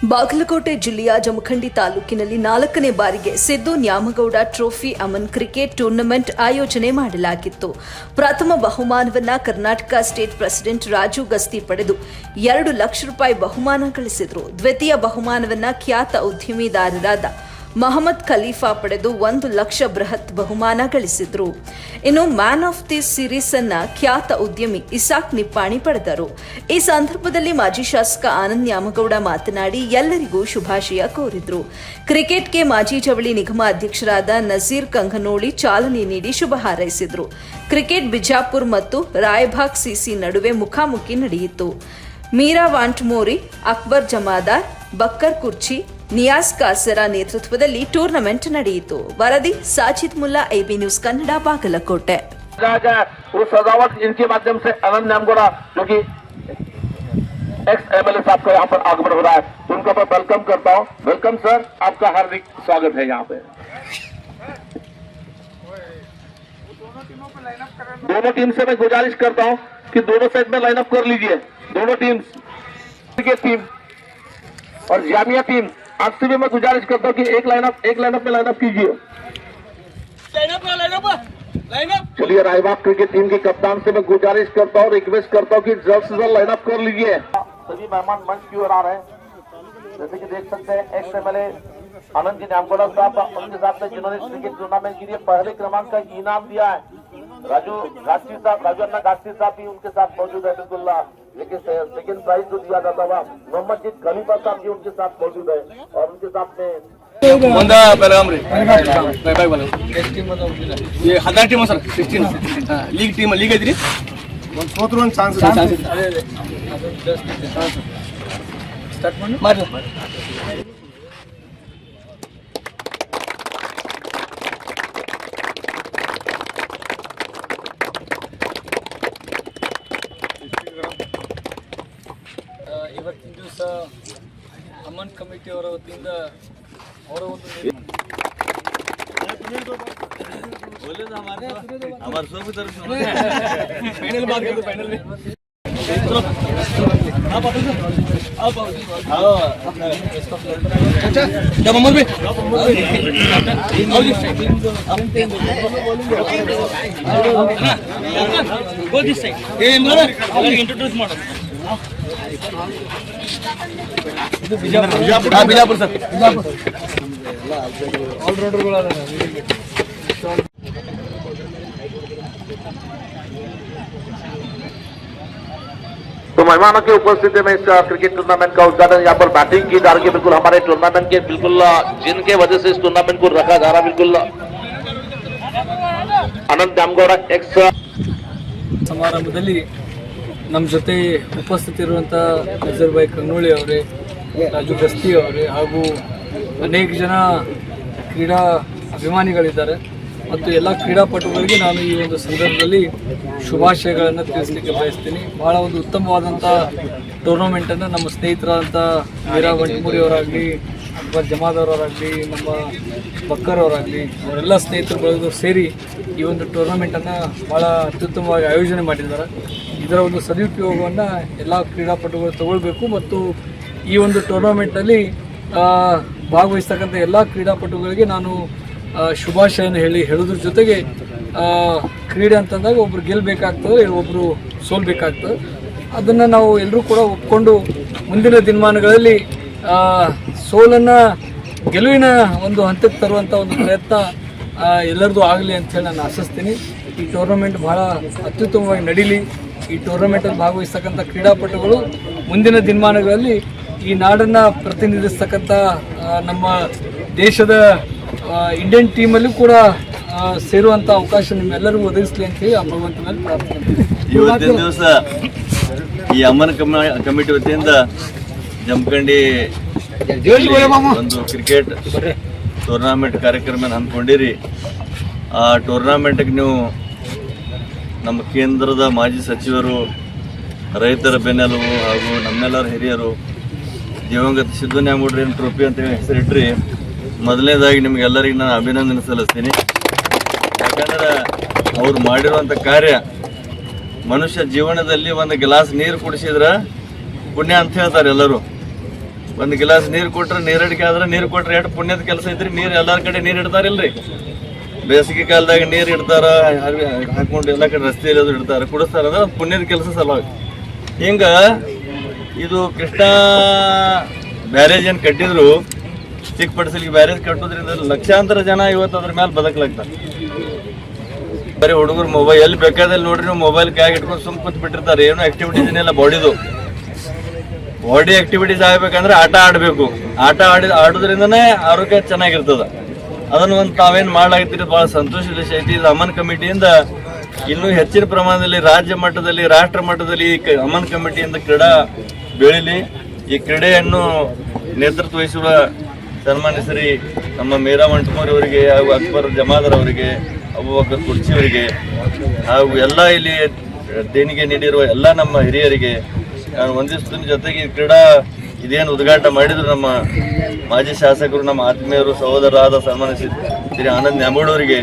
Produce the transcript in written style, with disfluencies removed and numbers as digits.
ಬಾಗಲಕೋಟೆ ಜಿಲ್ಲೆಯ ಜಮಖಂಡಿ ತಾಲೂಕಿನಲ್ಲಿ 4ನೇ ಬಾರಿಗೆ Siddu Nyamagouda trophy Aman cricket tournament ಆಯೋಜನೆ ಮಾಡಲಾಗಿತ್ತು. ಪ್ರಥಮ ಬಹುಮಾನವನ್ನ ಕರ್ನಾಟಕ ಸ್ಟೇಟ್ ಪ್ರೆಸಿಡೆಂಟ್ ರಾಜು ಗಸ್ತಿ ಪಡೆದು 2 ಲಕ್ಷ ರೂಪಾಯಿ ಬಹುಮಾನ ಗಳಿಸಿದರು. ದ್ವಿತೀಯ ಬಹುಮಾನವನ್ನ ಖ್ಯಾತ ಉದ್ಯಮಿದಾರರಾದ ಮೊಹಮ್ಮದ್ ಖಲೀಫಾ ಪಡೆದು 1 ಲಕ್ಷ ಬೃಹತ್ ಬಹುಮಾನ ಗಳಿಸಿದ್ರು. ಇನ್ನು ಮ್ಯಾನ್ ಆಫ್ ದಿ ಸೀರೀಸ್ ಅನ್ನ ಖ್ಯಾತ ಉದ್ಯಮಿ ಇಸಾಕ್ ನಿಪ್ಪಾಣಿ ಪಡೆದರು. ಈ ಸಂದರ್ಭದಲ್ಲಿ ಮಾಜಿ ಶಾಸಕ ಆನಂದ್ ನ್ಯಾಮಗೌಡ ಮಾತನಾಡಿ ಎಲ್ಲರಿಗೂ ಶುಭಾಶಯ ಕೋರಿದ್ರು. ಕ್ರಿಕೆಟ್ಗೆ ಮಾಜಿ ಜವಳಿ ನಿಗಮ ಅಧ್ಯಕ್ಷರಾದ ನಜೀರ್ ಕಂಗನೋಳಿ ಚಾಲನೆ ನೀಡಿ ಶುಭ ಹಾರೈಸಿದ್ರು. ಕ್ರಿಕೆಟ್ ಬಿಜಾಪುರ್ ಮತ್ತು ರಾಯಭಾಗ್ ಸಿಸಿ ನಡುವೆ ಮುಖಾಮುಖಿ ನಡೆಯಿತು. ಮೀರಾ ವಾಂಟ್ಮೋರಿ, ಅಕ್ಬರ್ ಜಮಾದಾರ್, ಬಕ್ಕರ್ ಕುರ್ಚಿ, ನಿಯಾಸ್ ಕಾಸರ ನೇತೃತ್ವದಲ್ಲಿ ಟೂರ್ನಮೆಂಟ್ ನಡೆಯಿತು. ವರದಿ साजिद मुल्ला, AB न्यूज कन्नड़, बागलकोटे. वो सजावट इनके माध्यम से आनंद न्यामगौड़ा जो कि एक्स MLA साहब का यहाँ पर आगमन हो रहा है, उनको मैं वेलकम करता हूँ. वेलकम सर, आपका हार्दिक स्वागत है यहाँ पे. दोनों टीम से मैं गुजारिश करता हूँ कि दोनों साइड में लाइन अप कर लीजिए. दोनों टीम, क्रिकेट टीम और जामिया टीम, आपसे भी मैं गुजारिश करता हूँ कि एक लाइनअप में लाइनअप कीजिए. चलिए, रायबाग क्रिकेट टीम के कप्तान से मैं गुजारिश करता हूँ, रिक्वेस्ट करता हूँ कि जल्द से जल्द लाइनअप कर लीजिए. सभी मेहमान मंच की ओर आ रहे हैं. जैसे कि देख सकते हैं एक्स MLA आनंद जी न्यामगौड़ा साहब, उनके साथ में जिन्होंने क्रिकेट टूर्नामेंट के लिए पहले क्रमांक का इनाम दिया है. राजू अन्ना गास्ती साहब भी उनके साथ मौजूद है. बिल्कुल, लेकिन सेकेंड प्राइज जो दिया जाता था मोहम्मद जी खलीफा साहब जी उनके साथ मौजूद है और उनके साथ में ये 10 टीम सर 16 लीग ಐತ್ರಿ. ಒಂದು ಸೋತ್ರು ಒಂದು ಚಾನ್ಸ್ ಸ್ಟಾರ್ಟ್ ಮಾಡಿ. ಇವತ್ತಿನ ದಿವಸ ಅಮನ್ ಕಮಿಟಿ ಅವರ ವತಿಯಿಂದ ಅವರ ಒಂದು ಇಂಟ್ರೊಡ್ಯೂಸ್ ಮಾಡೋದು ಬಿಜಾಪುರ ಸರ್, ಆಲ್ರೌಂಡರ್ಗಳು. तो मेहमानों की उपस्थिति में इस क्रिकेट टूर्नामेंट का उद्घाटन यहाँ पर बैटिंग की जा रही है. बिल्कुल हमारे टूर्नामेंट के बिल्कुल जिनके वजह से इस टूर्नामेंट को रखा जा रहा है, बिल्कुल आनंद न्यामगौड़ा एक्स ಸಮಾರಂಭದಲ್ಲಿ ನಮ್ಮ ಜೊತೆ ಉಪಸ್ಥಿತಿರುವಂಥ ನಜೀರ್ ಭಾಯ್ ಕಂಗನೋಳಿ ಅವರೇ, ರಾಜು ಗಸ್ತಿ ಅವರೇ ಹಾಗೂ ಅನೇಕ ಜನ ಕ್ರೀಡಾ ಅಭಿಮಾನಿಗಳಿದ್ದಾರೆ ಮತ್ತು ಎಲ್ಲ ಕ್ರೀಡಾಪಟುಗಳಿಗೆ ನಾನು ಈ ಒಂದು ಸಂದರ್ಭದಲ್ಲಿ ಶುಭಾಶಯಗಳನ್ನು ತಿಳಿಸಲಿಕ್ಕೆ ಬಯಸ್ತೀನಿ. ಭಾಳ ಒಂದು ಉತ್ತಮವಾದಂಥ ಟೂರ್ನಮೆಂಟನ್ನು ನಮ್ಮ ಸ್ನೇಹಿತರಾದಂಥ ಮೀರಾ ವಂಟ್ಮೂರಿ ಅವರಾಗಲಿ, ಅಕ್ಬರ್ ಜಮಾದವರಾಗಲಿ, ನಮ್ಮ ಬಕ್ಕರ್ ಅವರಾಗಲಿ, ಅವರೆಲ್ಲ ಸ್ನೇಹಿತರು ಬಳಗದವರು ಸೇರಿ ಈ ಒಂದು ಟೂರ್ನಮೆಂಟನ್ನು ಭಾಳ ಅತ್ಯುತ್ತಮವಾಗಿ ಆಯೋಜನೆ ಮಾಡಿದ್ದಾರೆ. ಇದರ ಒಂದು ಸದುಪಯೋಗವನ್ನು ಎಲ್ಲ ಕ್ರೀಡಾಪಟುಗಳು ತಗೊಳ್ಬೇಕು ಮತ್ತು ಈ ಒಂದು ಟೂರ್ನಮೆಂಟ್ನಲ್ಲಿ ಭಾಗವಹಿಸ್ತಕ್ಕಂಥ ಎಲ್ಲ ಕ್ರೀಡಾಪಟುಗಳಿಗೆ ನಾನು ಶುಭಾಶಯನ ಹೇಳೋದ್ರ ಜೊತೆಗೆ ಕ್ರೀಡೆ ಅಂತಂದಾಗ ಒಬ್ಬರು ಗೆಲ್ಲಬೇಕಾಗ್ತದೆ, ಒಬ್ಬರು ಸೋಲ್ಬೇಕಾಗ್ತದೆ. ಅದನ್ನು ನಾವು ಎಲ್ಲರೂ ಕೂಡ ಒಪ್ಕೊಂಡು ಮುಂದಿನ ದಿನಮಾನಗಳಲ್ಲಿ ಸೋಲನ್ನು ಗೆಲುವಿನ ಒಂದು ಹಂತಕ್ಕೆ ತರುವಂಥ ಒಂದು ಪ್ರಯತ್ನ ಎಲ್ಲರದು ಆಗಲಿ ಅಂಥೇಳಿ ನಾನು ಆಶಿಸ್ತೀನಿ. ಈ ಟೂರ್ನಮೆಂಟ್ ಭಾಳ ಅತ್ಯುತ್ತಮವಾಗಿ ನಡೀಲಿ. ಈ ಟೂರ್ನಮೆಂಟಲ್ಲಿ ಭಾಗವಹಿಸ್ತಕ್ಕಂಥ ಕ್ರೀಡಾಪಟುಗಳು ಮುಂದಿನ ದಿನಮಾನಗಳಲ್ಲಿ ಈ ನಾಡನ್ನು ಪ್ರತಿನಿಧಿಸ್ತಕ್ಕಂಥ ನಮ್ಮ ದೇಶದ ಇಂಡಿಯನ್ ಟೀಮಲ್ಲೂ ಕೂಡ ಸೇರುವಂಥ ಅವಕಾಶ ನಿಮ್ಮೆಲ್ಲರಿಗೂ ಒದಗಿಸಲಿ ಅಂತೇಳಿ ಆ ಭಗವಂತನಲ್ಲಿ ಪ್ರಾರ್ಥನೆ. ಇವತ್ತಿನ ದಿವಸ ಈ ಅಮನ್ ಕಮಿಟಿ ವತಿಯಿಂದ ಜಮಖಂಡಿ ಒಂದು ಕ್ರಿಕೆಟ್ ಟೂರ್ನಾಮೆಂಟ್ ಕಾರ್ಯಕ್ರಮ ಹಮ್ಮಿಕೊಂಡಿರಿ. ಆ ಟೂರ್ನಾಮೆಂಟ್ಗೆ ನೀವು ನಮ್ಮ ಕೇಂದ್ರದ ಮಾಜಿ ಸಚಿವರು, ರೈತರ ಬೆನ್ನೆಲುಬು ಹಾಗೂ ನಮ್ಮೆಲ್ಲರ ಹಿರಿಯರು ದಿವಂಗತ ಸಿದ್ದು ನ್ಯಾಮಗೌಡ್ರ ಟ್ರೋಫಿ ಅಂತೇಳಿ ಹೆಸರಿಟ್ರಿ. ಮೊದಲನೇದಾಗಿ ನಿಮಗೆಲ್ಲರಿಗೆ ನಾನು ಅಭಿನಂದನೆ ಸಲ್ಲಿಸ್ತೀನಿ. ಯಾಕಂದ್ರೆ ಅವ್ರು ಮಾಡಿರುವಂಥ ಕಾರ್ಯ ಮನುಷ್ಯ ಜೀವನದಲ್ಲಿ ಒಂದು ಗ್ಲಾಸ್ ನೀರು ಕುಡಿಸಿದ್ರೆ ಪುಣ್ಯ ಅಂತ ಹೇಳ್ತಾರೆ ಎಲ್ಲರೂ. ಒಂದು ಗಿಲಾಸ್ ನೀರು ಕೊಟ್ರೆ ನೀರಡಿಕೆ ಆದ್ರೆ ನೀರು ಕೊಟ್ರೆ ಎಷ್ಟು ಪುಣ್ಯದ ಕೆಲಸ ಐತ್ರಿ. ನೀರು ಎಲ್ಲಾರ ಕಡೆ ನೀರು ಇಡ್ತಾರಿಲ್ರಿ. ಬೇಸಿಗೆ ಕಾಲದಾಗ ನೀರು ಇಡ್ತಾರ, ಹಾಕೊಂಡು ಎಲ್ಲ ಕಡೆ ರಸ್ತೆಯಲ್ಲಿ ಅದು ಇಡ್ತಾರ, ಕುಡಿಸ್ತಾರ ಅಂದ್ರೆ ಅದು ಪುಣ್ಯದ ಕೆಲಸ ಸಲುವಾಗಿ. ಹಿಂಗ ಇದು ಕೃಷ್ಣಾ ಬ್ಯಾರೇಜ್ ಏನು ಕಟ್ಟಿದ್ರು, ಚಿಕ್ಕಪಡಿಸಲಿಗೆ ಬ್ಯಾರೇಜ್ ಕಟ್ಟೋದ್ರಿಂದ ಲಕ್ಷಾಂತರ ಜನ ಇವತ್ತು ಅದ್ರ ಮೇಲೆ ಬದುಕಲಾಗ್ತಾರೆ. ಬರೀ ಹುಡುಗರು ಮೊಬೈಲ್ ಎಲ್ಲಿ ಬೇಕಾದಲ್ಲಿ ನೋಡ್ರಿ, ನೀವು ಮೊಬೈಲ್ ಕೈಯಾಗ ಇಟ್ಕೊಂಡು ಸುಮ್ ಕೂತ್ ಬಿಟ್ಟಿರ್ತಾರೆ. ಏನೋ ಆಕ್ಟಿವಿಟೀಸ್ ಏನಿಲ್ಲ ಬಾಡಿದು. ಬಾಡಿ ಆಕ್ಟಿವಿಟೀಸ್ ಆಗ್ಬೇಕಂದ್ರೆ ಆಟ ಆಡಬೇಕು. ಆಡೋದ್ರಿಂದನೇ ಆರೋಗ್ಯ ಚೆನ್ನಾಗಿರ್ತದ. ಅದನ್ನು ಒಂದು ತಾವೇನು ಮಾಡ್ಲಾಗ್ತೀರಿ, ಭಾಳ ಸಂತೋಷದ ವಿಷಯ ಐತಿ. ಇದು ಅಮನ್ ಕಮಿಟಿಯಿಂದ ಇನ್ನೂ ಹೆಚ್ಚಿನ ಪ್ರಮಾಣದಲ್ಲಿ ರಾಜ್ಯ ಮಟ್ಟದಲ್ಲಿ, ರಾಷ್ಟ್ರ ಮಟ್ಟದಲ್ಲಿ ಅಮನ್ ಕಮಿಟಿಯಿಂದ ಕ್ರೀಡಾ ಬೆಳೀಲಿ. ಈ ಕ್ರೀಡೆಯನ್ನು ನೇತೃತ್ವ ವಹಿಸುವ ಸನ್ಮಾನ್ಯ ಶ್ರೀ ನಮ್ಮ ಮೀರಾ ಮಂಟಮೂರಿ ಅವರಿಗೆ ಹಾಗೂ ಅಕ್ಬರ್ ಜಮಾದಾರ್ ಅವರಿಗೆ, ಅಬೂಬಕರ್ ಕುರ್ಚಿ ಅವರಿಗೆ ಹಾಗೂ ಎಲ್ಲ ಇಲ್ಲಿ ದೇಣಿಗೆ ನೀಡಿರುವ ಎಲ್ಲ ನಮ್ಮ ಹಿರಿಯರಿಗೆ ನಾನು ವಂದಿಸ್ತೀನಿ. ಜೊತೆಗೆ ಈ ಕ್ರೀಡಾ ಇದೇನು ಉದ್ಘಾಟನೆ ಮಾಡಿದ್ರು ನಮ್ಮ ಮಾಜಿ ಶಾಸಕರು, ನಮ್ಮ ಆತ್ಮೀಯರು, ಸಹೋದರರಾದ ಸನ್ಮಾನ್ಯ ಶ್ರೀ ಆನಂದ್ ನ್ಯಾಮಗೌಡ ಅವರಿಗೆ